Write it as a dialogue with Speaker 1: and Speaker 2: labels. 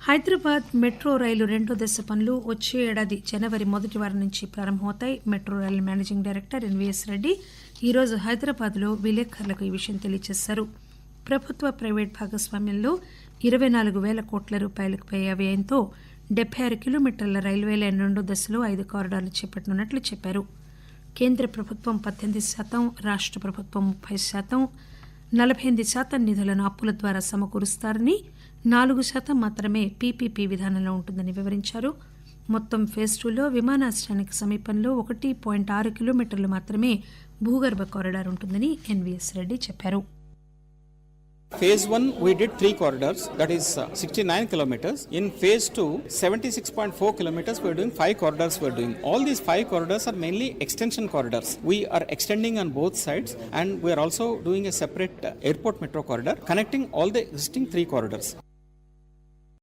Speaker 1: Hyderabad metro రైలు రెండో దశ పనులు వచ్చే ఏడాది జనవరి మొదటి వారం నుంచి ప్రారంభమవుతాయి. మెట్రో రైలు మేనేజింగ్ డైరెక్టర్ ఎన్వీఎస్ రెడ్డి ఈరోజు హైదరాబాద్లో విలేకరులకు ఈ విషయం తెలియజేశారు. ప్రభుత్వ ప్రైవేట్ భాగస్వామ్యంలో 24,000 కోట్ల రూపాయలకు పైగా వ్యయంతో 76 కిలోమీటర్ల రైల్వే లైన్ రెండో దశలో 5 కారిడార్లు చేపట్టనున్నట్లు చెప్పారు. కేంద్ర ప్రభుత్వం 18%, రాష్ట ప్రభుత్వం 30%, 48% నిధులను అప్పుల ద్వారా సమకూరుస్తారని, 4% మాత్రమే పీపీపీ విధానంలో ఉంటుందని వివరించారు. మొత్తం ఫేజ్ 2లో విమానాశ్రయానికి సమీపంలో 1.6 కిలోమీటర్లు మాత్రమే భూగర్భ కారిడార్ ఉంటుందని ఎన్వీఎస్ రెడ్డి చెప్పారు.
Speaker 2: Phase 1 we did 3 corridors, that is 69 kilometers. In phase 2 76.4 kilometers we are doing 5 corridors we are doing. All these 5 corridors are mainly extension corridors. We are extending on both sides and we are also doing a separate airport metro corridor connecting all the existing 3 corridors.